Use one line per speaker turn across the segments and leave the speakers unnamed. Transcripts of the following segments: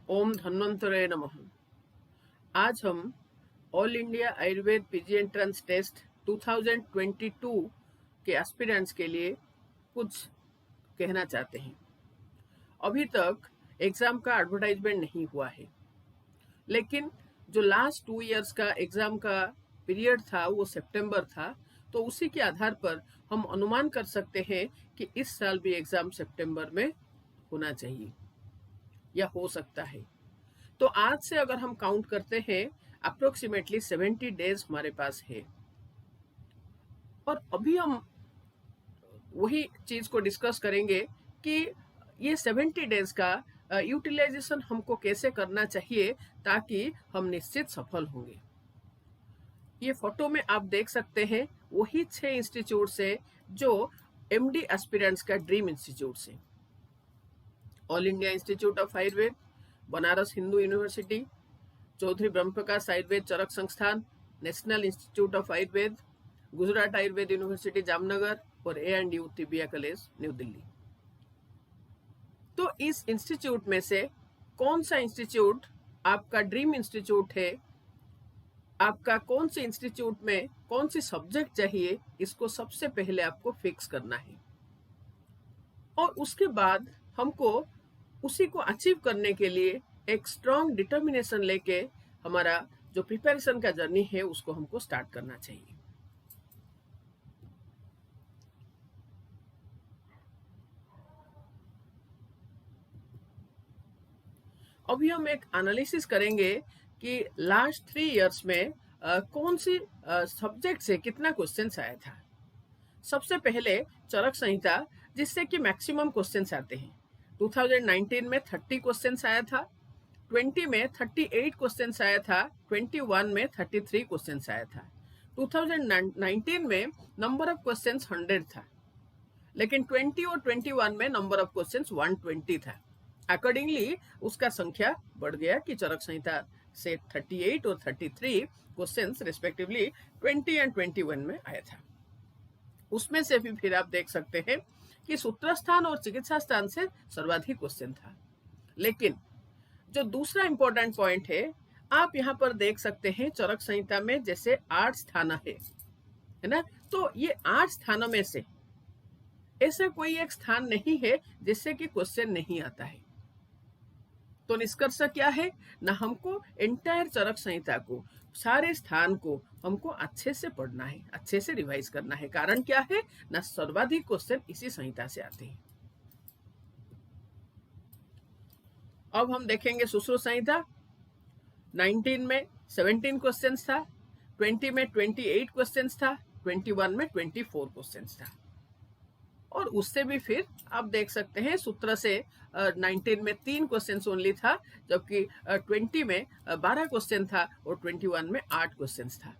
ओम धन्वंतरे नमः। आज हम all India Ayurveda PG entrance test 2022 के एस्पिरेंट्स के लिए कुछ कहना चाहते हैं। अभी तक एग्जाम का एडवर्टाइजमेंट नहीं हुआ है, लेकिन जो लास्ट 2 इयर्स का एग्जाम का पीरियड था वो सितंबर था, तो उसी के आधार पर हम अनुमान कर सकते हैं कि इस साल भी एग्जाम सितंबर में होना चाहिए या हो सकता है। तो आज से अगर हम काउंट करते हैं, अप्रोक्सीमेटली 70 डेज हमारे पास है। और अभी हम वही चीज को डिस्कस करेंगे कि ये 70 डेज का यूटिलाइजेशन हमको कैसे करना चाहिए ताकि हम निश्चित सफल होंगे। ये फोटो में आप देख सकते हैं वही 6 इंस्टीट्यूट से जो एमडी एस्पिरेंट्स का ड्रीम इंस्टीट्यूट से। All India institute of Ayurveda, Banaras Hindu university, Chaudhary Brahmprakash Ayurved Charak Sansthan, national institute of Ayurveda, Gujarat Ayurveda university Jamnagar और ANU Tibbia college new Delhi. तो इस इंस्टीट्यूट में से कौन सा इंस्टीट्यूट आपका ड्रीम इंस्टीट्यूट है, आपका कौन सी इंस्टीट्यूट में कौन सी सब्जेक्ट चाहिए, इसको सबसे पहले आपको फिक्स करना है। और उसके बाद हमको उसी को अचीव करने के लिए एक स्ट्रॉन्ग डिटर्मिनेशन लेके हमारा जो प्रिपरेशन का जर्नी है उसको हमको स्टार्ट करना चाहिए। अभी हम एक एनालिसिस करेंगे कि लास्ट 3 इयर्स में कौन सी सब्जेक्ट से कितना क्वेश्चंस आया था। सबसे पहले चरक संहिता, जिससे कि मैक्सिमम क्वेश्चंस आते हैं। 2019 में 30 क्वेश्चंस आया था, 20 में 38 क्वेश्चंस आया था, 21 में 33 क्वेश्चंस आया था। 2019 में नंबर ऑफ क्वेश्चंस 100 था, लेकिन 20 और 21 में नंबर ऑफ क्वेश्चंस 120 था। अकॉर्डिंगली उसका संख्या बढ़ गया कि चरक संहिता से 38 और 33 क्वेश्चंस रिस्पेक्टिवली 20 एंड 21 में आया था। उसमें से भी फिर आप देख सकते हैं कि सूत्र स्थान और चिकित्सा स्थान से सर्वाधिक क्वेश्चन था। लेकिन जो दूसरा इंपॉर्टेंट पॉइंट है, आप यहाँ पर देख सकते हैं चरक संहिता में जैसे 8 स्थान है ना, तो ये 8 स्थानों में से ऐसा कोई एक स्थान नहीं है जिससे कि क्वेश्चन नहीं आता है। तो निष्कर्ष क्या है ना, हमको एंटायर चरक संहिता को, सारे स्थान को हमको अच्छे से पढ़ना है, अच्छे से रिवाइज करना है। कारण क्या है ना, सर्वाधिक क्वेश्चन इसी संहिता से आते हैं। अब हम देखेंगे सुश्रुत संहिता। 19 में 17 क्वेश्चन था, 20 में 28 क्वेश्चन था, 21 में 24 क्वेश्चन था। और उससे भी फिर आप देख सकते हैं सूत्र से 19 में 3 क्वेश्चन ओनली था, जबकि 20 में 12 क्वेश्चन था और 21 में 8 क्वेश्चन था।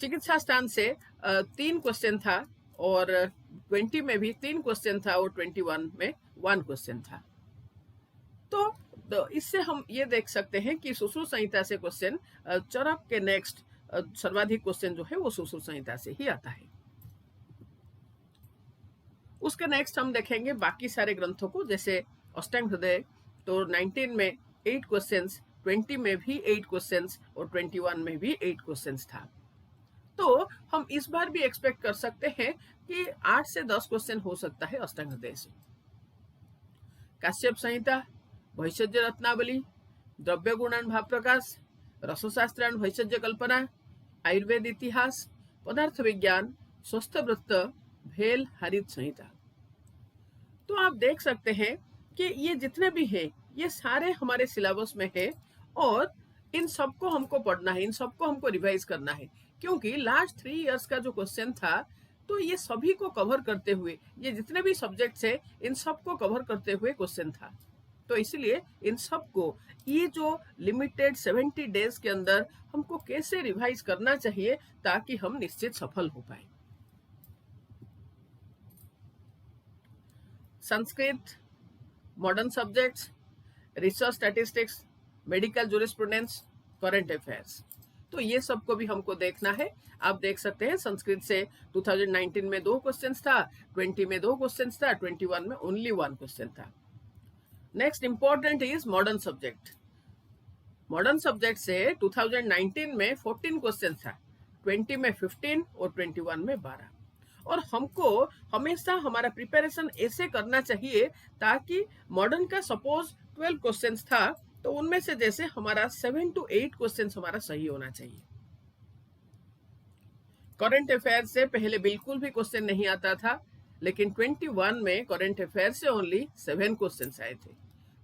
चिकित्सा स्थान से 3 क्वेश्चन था और 20 में भी 3 क्वेश्चन था और 21 में 1 क्वेश्चन था। तो इससे हम ये देख सकते हैं कि सुश्रुत संहिता से क्वेश्चन, चरक के नेक्स्ट सर्वाधिक क्वेश्चन जो है वो सुश्रुत संहिता से ही आता है। उसके नेक्स्ट हम देखेंगे बाकी सारे ग्रंथों को, जैसे अष्टांग हृदय। तो 19 में 8 क्वेश्चंस, 20 में भी 8 क्वेश्चंस और 21 में भी 8 क्वेश्चंस था। तो हम इस बार भी एक्सपेक्ट कर सकते हैं कि 8 से 10 क्वेश्चन हो सकता है अष्टांग हृदय से। काश्यप संहिता, भैषज्य रत्नावली, द्रव्य गुणन भाव प्रकाश, रसशास्त्राण भैषज्य कल्पना, आयुर्वेद इतिहास, पदार्थ विज्ञान, स्वस्थ वृत्त, भेल हरित संहिता। तो आप देख सकते हैं कि ये जितने भी है ये सारे हमारे सिलेबस में है और इन सबको हमको पढ़ना है, इन सबको हमको रिवाइज करना है, क्योंकि लास्ट 3 इयर्स का जो क्वेश्चन था तो ये सभी को कवर करते हुए, ये जितने भी सब्जेक्ट्स है इन सबको कवर करते हुए क्वेश्चन था। तो इसलिए इन सबको ये जो लिमिटेड 70 डेज के अंदर हमको कैसे रिवाइज करना चाहिए ताकि हम निश्चित सफल हो पाए। Sanskrit, modern subjects, research statistics, medical jurisprudence, current affairs, तो ये सबको भी हमको देखना है। आप देख सकते हैं संस्कृत से 2019 में 2 क्वेश्चन था, 20 में 2 क्वेश्चन था, 21 में ओनली 1 क्वेश्चन था। Next important is modern subject. Modern subject से 2019 में 14 क्वेश्चन था, 20 में 15 और 21 में 12। और हमको हमेशा हमारा प्रिपरेशन ऐसे करना चाहिए ताकि मॉडर्न का सपोज 12 क्वेश्चन था तो उनमें से जैसे हमारा 7 to 8 क्वेश्चन हमारा सही होना चाहिए। करंट अफेयर से पहले बिल्कुल भी क्वेश्चन नहीं आता था, लेकिन 21 में करंट अफेयर से ओनली 7 क्वेश्चन आए थे।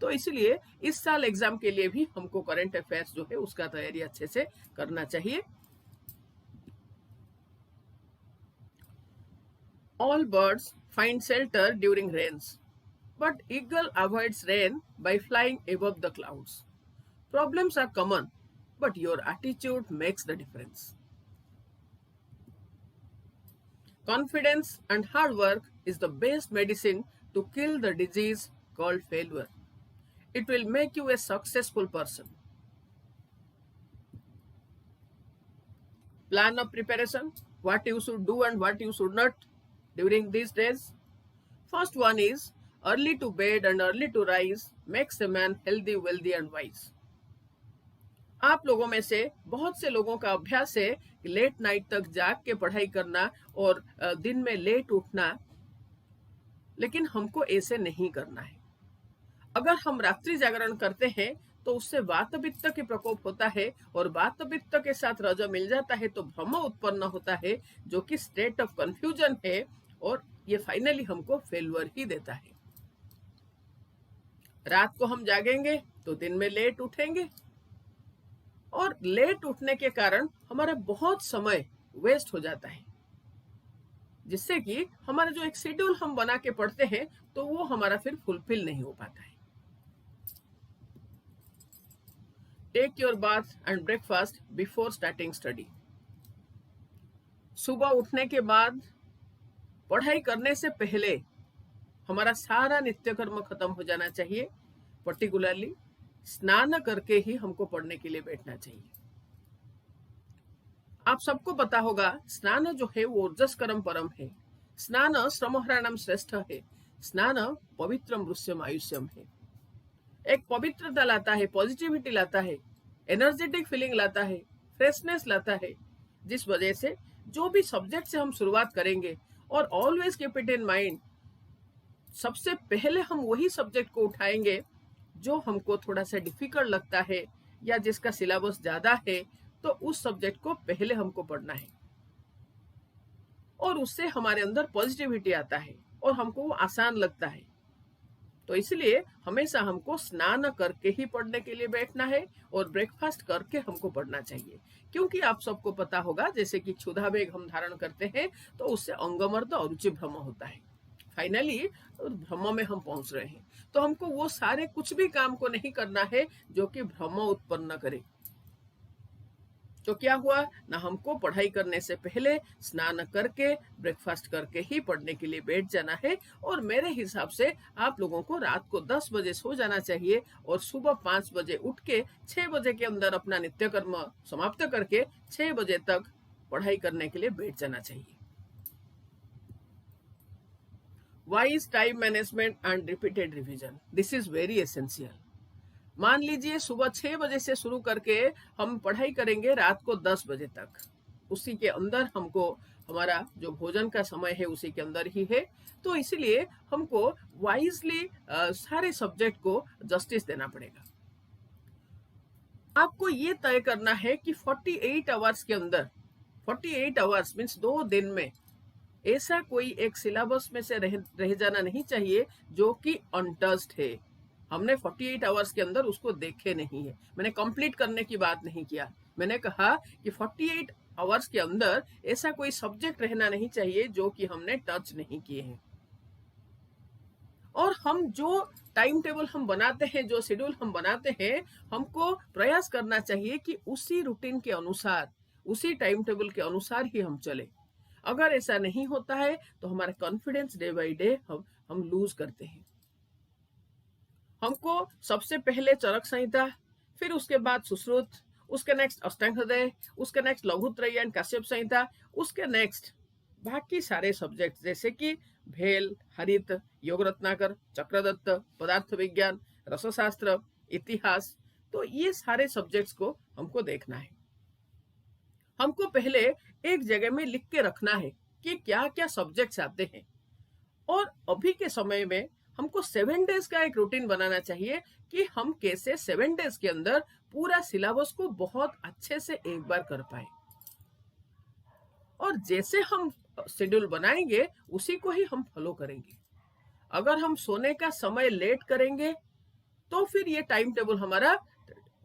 तो इसलिए इस साल एग्जाम के लिए भी हमको करंट अफेयर्स जो है उसका तैयारी अच्छे से करना चाहिए। All birds find shelter during rains, but eagle avoids rain by flying above the clouds. Problems are common, but your attitude makes the difference. Confidence and hard work is the best medicine to kill the disease called failure. It will make you a successful person. Plan of preparation, what you should do and what you should not during these days. First one is early to bed and early to rise makes a man healthy, wealthy and wise. आप लोगों में से बहुत से लोगों का अभ्यास है कि लेट नाइट तक जाग के पढ़ाई करना और दिन में लेट उठना, लेकिन हमको ऐसे नहीं करना है। अगर हम रात्रि जागरण करते हैं तो उससे वात पित्त के प्रकोप होता है और वात पित्त के साथ रज मिल जाता है तो भ्रम उत्पन्न होता है, जो कि स्टेट ऑफ कंफ्यूजन है और ये फाइनली हमको फेल्यूर ही देता है। रात को हम जागेंगे तो दिन में लेट उठेंगे और लेट उठने के कारण हमारा बहुत समय वेस्ट हो जाता है, जिससे कि हमारा जो एक शेड्यूल हम बना के पढ़ते हैं तो वो हमारा फिर फुलफिल नहीं हो पाता है। Take your bath and breakfast before starting study. सुबह उठने के बाद पढ़ाई करने से पहले हमारा सारा नित्य कर्म खत्म हो जाना चाहिए। पर्टिकुलरली स्नान करके ही हमको पढ़ने के लिए बैठना चाहिए। आप सबको पता होगा स्नान जो है वो ऊर्जस्करम परम है। स्नान श्रमहरणम श्रेष्ठ है। स्नान पवित्रम रुष्यम आयुष्यम है। एक पवित्रता लाता है, पॉजिटिविटी लाता है, एनर्जेटिक फीलिंग लाता है, फ्रेशनेस लाता है, जिस वजह से जो भी सब्जेक्ट से हम शुरुआत करेंगे, और always keep it in mind, सबसे पहले हम वही सब्जेक्ट को उठाएंगे जो हमको थोड़ा सा डिफिकल्ट लगता है या जिसका सिलेबस ज्यादा है, तो उस सब्जेक्ट को पहले हमको पढ़ना है और उससे हमारे अंदर पॉजिटिविटी आता है और हमको वो आसान लगता है। तो इसलिए हमेशा हमको स्नान करके ही पढ़ने के लिए बैठना है और ब्रेकफास्ट करके हमको पढ़ना चाहिए, क्योंकि आप सबको पता होगा जैसे कि क्षुधा वेग हम धारण करते हैं तो उससे अंगमर्द और रुचि भ्रम होता है। फाइनली भ्रम में हम पहुंच रहे हैं, तो हमको वो सारे कुछ भी काम को नहीं करना है जो कि भ्रम उत्पन्न करे। तो क्या हुआ ना, हमको पढ़ाई करने से पहले स्नान करके ब्रेकफास्ट करके ही पढ़ने के लिए बैठ जाना है। और मेरे हिसाब से आप लोगों को रात को 10 बजे सो जाना चाहिए और सुबह 5 बजे उठ के 6 बजे के अंदर अपना नित्य कर्म समाप्त करके 6 बजे तक पढ़ाई करने के लिए बैठ जाना चाहिए। Wise time management and repeated revision, this is very essential. मान लीजिए सुबह 6 बजे से शुरू करके हम पढ़ाई करेंगे रात को 10 बजे तक, उसी के अंदर हमको हमारा जो भोजन का समय है उसी के अंदर ही है, तो इसलिए हमको वाइजली सारे सब्जेक्ट को जस्टिस देना पड़ेगा। आपको ये तय करना है कि 48 आवर्स के अंदर, 48 आवर्स मीन्स 2 दिन में ऐसा कोई एक सिलेबस में से रह जाना नहीं चाहिए जो कि अनटच्ड है। हमने 48 आवर्स के अंदर उसको देखे नहीं है। मैंने कंप्लीट करने की बात नहीं किया, मैंने कहा कि 48 आवर्स के अंदर ऐसा कोई सब्जेक्ट रहना नहीं चाहिए जो कि हमने टच नहीं किए हैं। और हम जो टाइम टेबल हम बनाते हैं, जो शेड्यूल हम बनाते हैं, हमको प्रयास करना चाहिए कि उसी रूटीन के अनुसार, उसी टाइम टेबल के अनुसार ही हम चले। अगर ऐसा नहीं होता है तो हमारा कॉन्फिडेंस डे बाय डे हम लूज करते हैं। हमको सबसे पहले चरक संहिता, फिर उसके बाद सुश्रुत, उसके नेक्स्ट अष्टांग हृदय, उसके नेक्स्ट लघुत्रयी एंड काश्यप संहिता, उसके नेक्स्ट बाकी सारे सब्जेक्ट जैसे कि भेल, हरित, योग रत्नाकर, चक्रदत्त, पदार्थ विज्ञान, रसशास्त्र, इतिहास, तो ये सारे सब्जेक्ट्स को हमको देखना है। हमको पहले एक जगह में लिख के रखना है कि क्या क्या सब्जेक्ट्स आते हैं। और अभी के समय में हमको 7 डेज का एक रूटीन बनाना चाहिए कि हम कैसे 7 डेज के अंदर पूरा सिलेबस को बहुत अच्छे से एक बार कर पाए। और जैसे हम शेड्यूल बनाएंगे उसी को ही हम फॉलो करेंगे। अगर हम सोने का समय लेट करेंगे तो फिर ये टाइम टेबल हमारा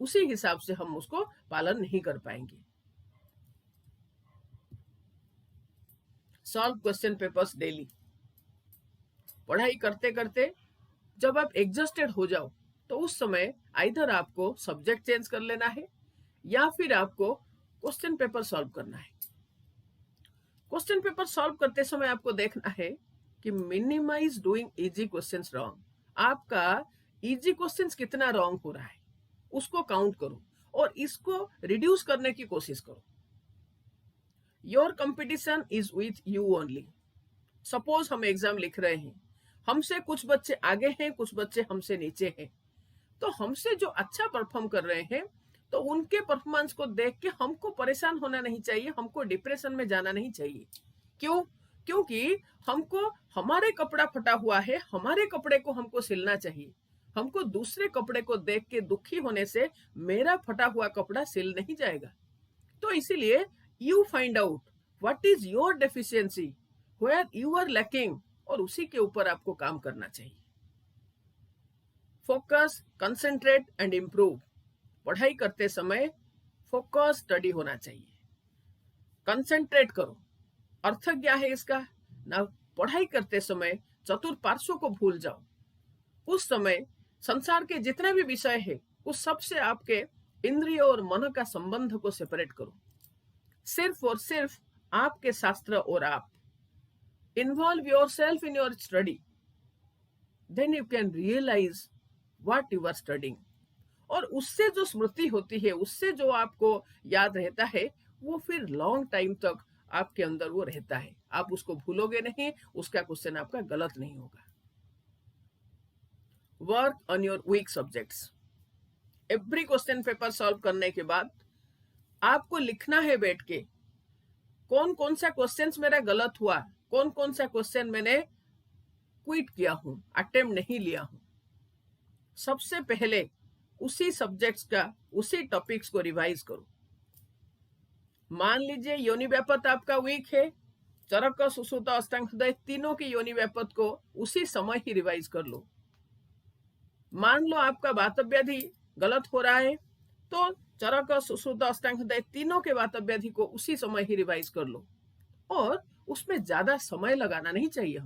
उसी हिसाब से हम उसको पालन नहीं कर पाएंगे। Solve question papers daily. पढ़ाई करते करते जब आप एग्जॉस्टेड हो जाओ तो उस समय आइदर आपको सब्जेक्ट चेंज कर लेना है या फिर आपको क्वेश्चन पेपर सॉल्व करना है। क्वेश्चन पेपर सॉल्व करते समय आपको देखना है कि minimise doing easy questions wrong. आपका इजी क्वेश्चंस कितना रॉन्ग हो रहा है उसको काउंट करो और इसको रिड्यूस करने की कोशिश करो। Your competition is with you only. Suppose हम एग्जाम लिख रहे हैं, हमसे कुछ बच्चे आगे हैं, कुछ बच्चे हमसे नीचे हैं, तो हमसे जो अच्छा परफॉर्म कर रहे हैं तो उनके परफॉर्मेंस को देख के हमको परेशान होना नहीं चाहिए, हमको डिप्रेशन में जाना नहीं चाहिए। क्यों? क्योंकि हमको हमारे कपड़ा फटा हुआ है, हमारे कपड़े को हमको सिलना चाहिए। हमको दूसरे कपड़े को देख के दुखी होने से मेरा फटा हुआ कपड़ा सिल नहीं जाएगा। तो इसीलिए you find out what is your deficiency, where you are lacking, और उसी के ऊपर आपको काम करना चाहिए। Focus, concentrate and improve. पढ़ाई करते समय फोकस स्टडी होना चाहिए। कंसंट्रेट करो। अर्थ क्या है इसका ना? पढ़ाई करते समय चतुर पार्श्व को भूल जाओ। उस समय संसार के जितने भी विषय है उस सब से आपके इंद्रिय और मन का संबंध को सेपरेट करो। सिर्फ और सिर्फ आपके शास्त्र और आप। Involve yourself in your study, then you can realise what you are studying. और उससे जो स्मृति होती है, उससे जो आपको याद रहता है, वो फिर लॉन्ग टाइम तक आपके अंदर वो रहता है। आप उसको भूलोगे नहीं, उसका क्वेश्चन आपका गलत नहीं होगा। Work on your weak subjects. Every question paper solve करने के बाद आपको लिखना है बैठ के कौन कौन सा क्वेश्चन मेरा गलत हुआ, कौन कौन सा क्वेश्चन मैंने क्विट किया हूं, अटेम्प्ट नहीं लिया हूं। सबसे पहले उसी सब्जेक्ट्स का, उसी टॉपिक्स को रिवाइज करो। मान लीजिए योनि व्यापत आपका वीक है, चरक, सुश्रुत, अष्टांग हृदय तीनों की योनि व्यापत को उसी समय ही रिवाइज कर लो। मान लो आपका वातव्याधि गलत हो रहा है तो चरक, सुश्रुत, अष्टांग हृदय तीनों के वातव्याधि को उसी समय ही रिवाइज कर लो। और उसमें ज्यादा समय लगाना नहीं चाहिए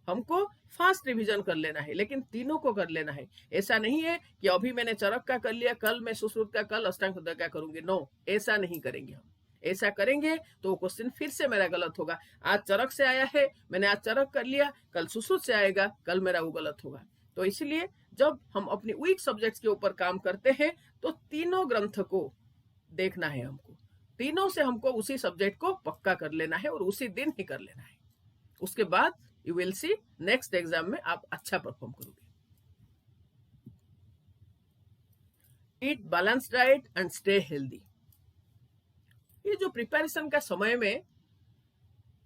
हमको फास्ट रिवीजन कर लेना है, लेकिन तीनों को कर लेना है। ऐसा नहीं है कि अभी मैंने चरक का कर लिया, कल मैं सुश्रुत का, कल अष्टांग हृदय का करूंगी। नो, ऐसा नहीं करेंगे हम। ऐसा करेंगे तो वो क्वेश्चन फिर से मेरा गलत होगा। आज चरक से आया है, मैंने आज चरक कर लिया, कल सुश्रुत से आएगा, कल मेरा वो गलत होगा। तो इसलिए जब हम अपनी वीक सब्जेक्ट्स के ऊपर काम करते हैं तो तीनों ग्रंथ को देखना है हमको। तीनों से हमको उसी सब्जेक्ट को पक्का कर लेना है और उसी दिन ही कर लेना है। उसके बाद you will see next exam में आप अच्छा परफॉर्म करोगे। Eat balance diet and stay healthy. ये जो प्रिपरेशन का समय में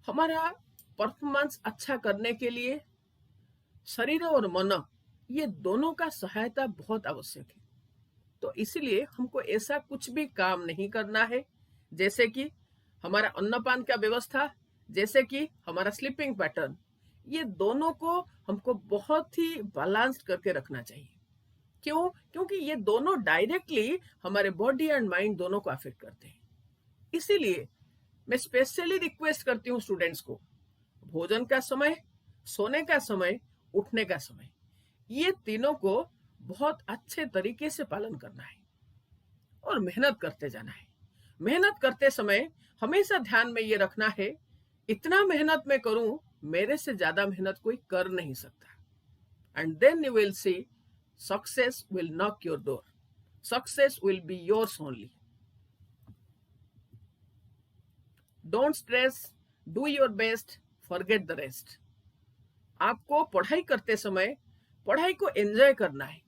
हमारा परफॉर्मेंस अच्छा करने के लिए शरीर और मन, ये दोनों का सहायता बहुत आवश्यक है। तो इसलिए हमको ऐसा कुछ भी काम नहीं करना है जैसे कि हमारा अन्नपान का व्यवस्था, जैसे कि हमारा स्लीपिंग पैटर्न, ये दोनों को हमको बहुत ही बैलेंस्ड करके रखना चाहिए। क्यों? क्योंकि ये दोनों डायरेक्टली हमारे बॉडी एंड माइंड दोनों को अफेक्ट करते हैं। इसीलिए मैं स्पेशली रिक्वेस्ट करती हूँ स्टूडेंट्स को, भोजन का समय, सोने का समय, उठने का समय, ये तीनों को बहुत अच्छे तरीके से पालन करना है और मेहनत करते जाना है। मेहनत करते समय हमेशा ध्यान में ये रखना है, इतना मेहनत मैं करूं, मेरे से ज्यादा मेहनत कोई कर नहीं सकता। And then you will see success will knock your door. Success will be yours only. Don't stress, do your best, forget the rest. आपको पढ़ाई करते समय पढ़ाई को एंजॉय करना है,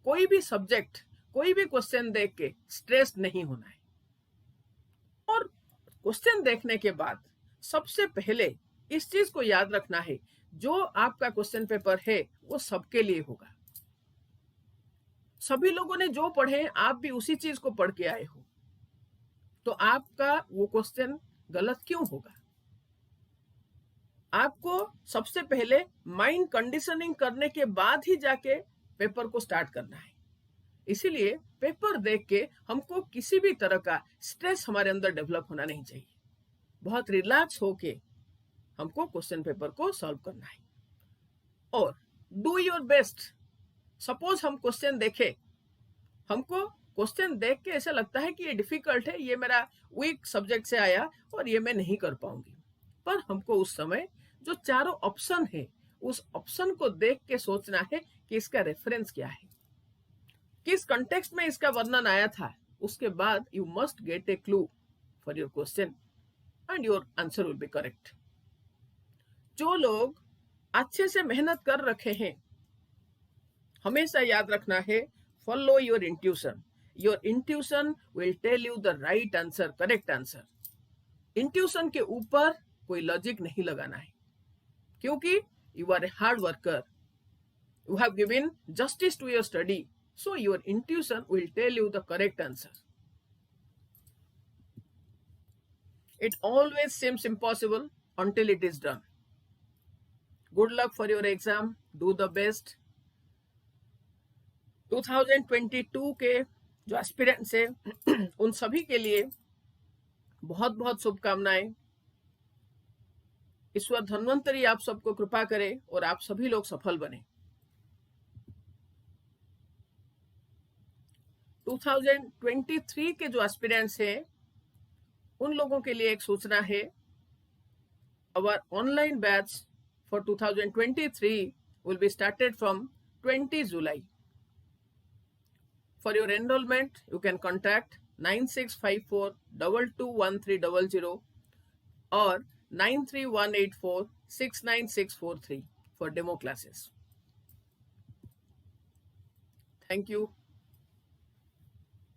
कोई भी सब्जेक्ट, कोई भी क्वेश्चन देख के स्ट्रेस नहीं होना है। और क्वेश्चन देखने के बाद सबसे पहले इस चीज को याद रखना है, जो आपका क्वेश्चन पेपर है वो सबके लिए होगा। सभी लोगों ने जो पढ़े आप भी उसी चीज को पढ़ के आए हो, तो आपका वो क्वेश्चन गलत क्यों होगा? आपको सबसे पहले माइंड कंडीशनिंग करने के बाद ही जाके पेपर को स्टार्ट करना है। इसीलिए पेपर देख के हमको किसी भी तरह का स्ट्रेस हमारे अंदर डेवलप होना नहीं चाहिए। बहुत रिलैक्स होके हमको क्वेश्चन पेपर को सॉल्व करना है और डू योर बेस्ट। सपोज हम क्वेश्चन देखे, हमको क्वेश्चन देख के ऐसा लगता है कि ये डिफिकल्ट है, ये मेरा वीक सब्जेक्ट से आया और ये मैं नहीं कर पाऊंगी, पर हमको उस समय जो चारों ऑप्शन है उस ऑप्शन को देख के सोचना है कि इसका रेफरेंस क्या है, किस कंटेक्स्ट में इसका वर्णन आया था। उसके बाद you must get A clue for your question and your answer will be correct. जो लोग अच्छे से मेहनत कर रखे हैं, हमेशा याद रखना है, follow your intuition. Your intuition will tell you the right answer, correct answer. Intuition के ऊपर कोई लॉजिक नहीं लगाना है, क्योंकि you are a hard worker, you have given justice to your study, so your intuition will tell you the correct answer. It always seems impossible until it is done. Good luck for your exam, do the best. 2022 के जो aspirants है उन सभी के लिए बहुत बहुत शुभकामनाएं। ईश्वर धन्वंतरी आप सबको कृपा करे और आप सभी लोग सफल बने। 2023 के जो एस्पिरेंट्स हैं उन लोगों के लिए एक सूचना है। Our online batch for 2023 will be started from 20 July. For your enrollment, you can contact 9654 221300 or 93184 69643 for demo classes. Thank you.